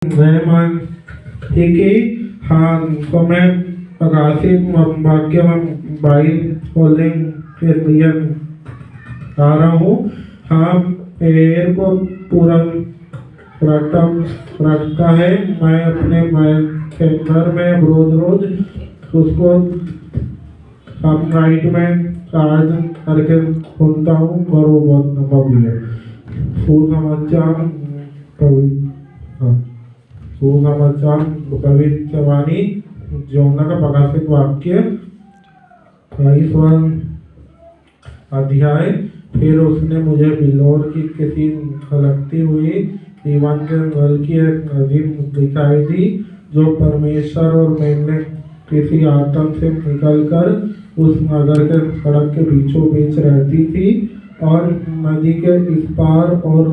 रहमान ही की हाँ तो मैं प्रकाशित वाक्य में बाइल होल्डिंग क्रिश्चियन आ रहा हूँ। हाँ पेड़ को तुरंत रखता है। मैं अपने के घर में रोज रोज उसको हम नाइट में चार्ज करके सुनता हूँ और वो बहुत लंबा भी है। सुसमाचार सुसमाचार भविष्यवाणी योना का प्रकाशित वाक्य 22वां अध्याय। फिर उसने मुझे बिल्लोर की किसी खलकती हुई दीवान के घर की एक नदी दिखाई दी जो परमेश्वर और मैंने किसी आतंक से निकलकर उस नगर के सड़क के बीचों बीच रहती थी और नदी के इस पार और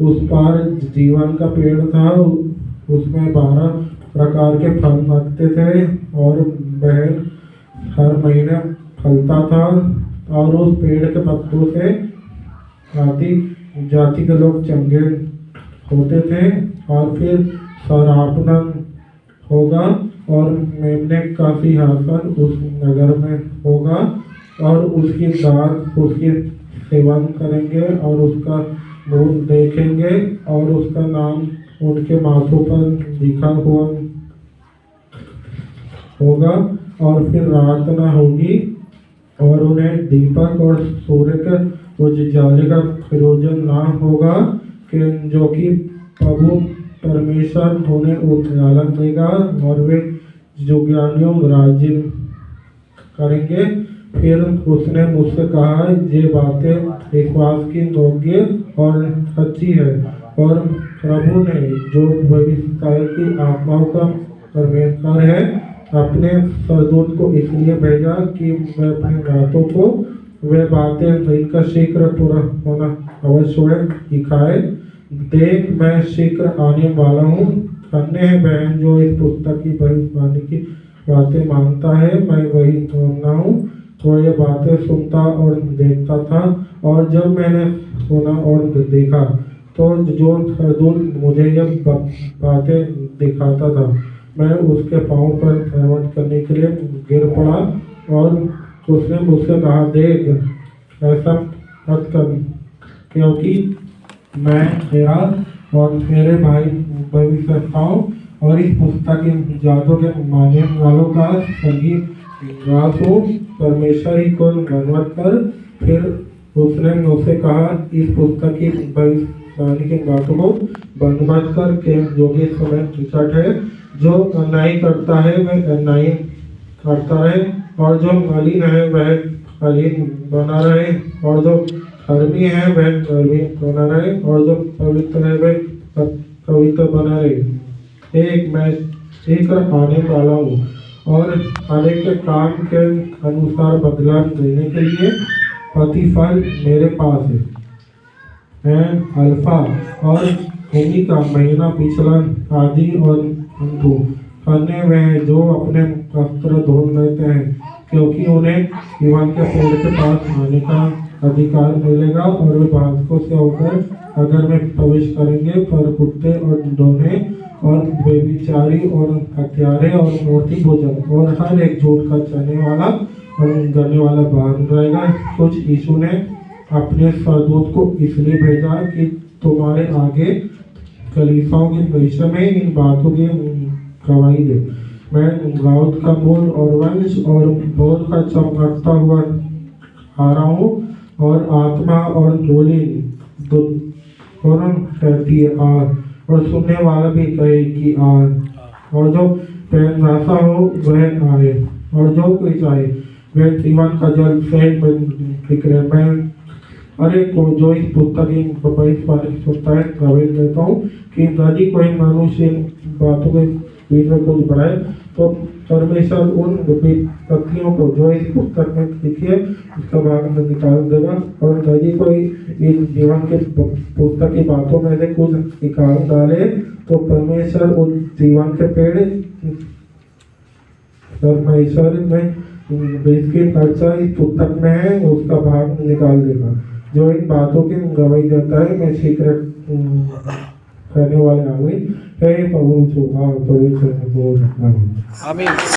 उस पार जीवन का पेड़ था। उसमें 12 प्रकार के फल लगते थे और वह हर महीने फलता था और उस पेड़ के पत्तों से आदि जाति के लोग चंगे होते थे। और फिर सरापन होगा और मेमने का सिंहासन उस नगर में होगा और उसकी दास उसकी सेवन करेंगे और उसका मुंह देखेंगे और उसका नाम उनके माथों पर लिखा हुआ होगा और फिर रात न होगी और उन्हें दीपक और सूर्य के उजाले का प्रयोजन ना होगा कि जो कि प्रभु परमेश्वर उन्हें उजाला देगा और वे ज्ञानियों राज्य करेंगे। फिर उसने मुझसे कहा ये बातें विश्वास की योग्य और सच्ची है और प्रभु ने जो भविष्यवाणी की आत्माओं का परमेश्वर है अपने सरदूत को इसलिए भेजा कि वह अपने रातों को वे बातें जिनका शीघ्र पूरा होना अवश्य दिखाए। देख मैं शीघ्र आने वाला हूँ। धन्य है बहन जो इस पुस्तक की भविष्यवाणी की बातें मानता है। मैं वही सुनना हूँ तो ये बातें सुनता और देखता था और जब मैंने सुना और देखा तो जो सरदूत मुझे यह बातें दिखाता था मैं उसके पाँव पर प्रवट करने के लिए गिर पड़ा और उसने मुझसे कहा देख ऐसा मत कर क्योंकि मैं तेरा और मेरे भाई भविष्यवक्ताओं और इस पुस्तक के जादू के मानने वालों का संगीत रास हो। परमेश्वर ही को धन्यवाद कर। फिर उसने मुझसे कहा इस पुस्तक की भविष्यवाणी की बातों को बंद कर के योगी समय निकट है। जो अन्याय करता है वह अन्याय करता रहे और जो मलिन है वह मलिन बना रहे और जो धर्मी है वह धर्मी बना रहे और जो पवित्र है वह पवित्र बना रहे। एक मैं शीघ्र आने वाला हूँ और अनेक के काम के अनुसार बदला देने के लिए प्रतिफल मेरे पास है। मैं अल्फा और ओमेगा महीना पिछला आदि और अंत करने में जो अपने वस्त्र धो लेते हैं क्योंकि उन्हें जीवन के पेड़ के पास आने का अधिकार मिलेगा और वे बालकों से होकर अगर वे प्रवेश करेंगे पर कुत्ते और डोने और बेविचारी और हत्यारे और मूर्ति भोजन और हर एक झूठ का चलने वाला और गलने वाला बाहर रहेगा। कुछ यीशु ने अपने सरदूत को इसलिए भेजा कि तुम्हारे आगे कलीसियाओं के भविष्य में इन बातों की गवाही दे। मैं दाऊद का मूल और वंश और बोध का चमकता हुआ आ रहा हूँ और आत्मा और डोली दोनों कहती है आज और सुनने वाला भी कहे कि आज और जो पैसा हो वह आए और जो कोई चाहे वह जीवन का जल सही फिक्र मैं अरे को जो इस पुस्तक की भविष्यवाणी सुनता है प्रवेश देता हूँ कि यदि कोई मनुष्य इन बातों के बीच में कुछ बढ़ाए तो परमेश्वर उन विपत्तियों को जो इस पुस्तक में लिखी है उसका भाग में निकाल देगा और यदि कोई इन जीवन के पुस्तक की बातों में से कुछ निकाल डाले तो परमेश्वर उन जीवन के पेड़ परमेश्वर में जिसकी चर्चा इस पुस्तक में है उसका भाग निकाल देगा। जो इन बातों की गवाही देता है मैं शीघ्र करने वाले आ गए। हे प्रभु सुखा पवित्र आमीन।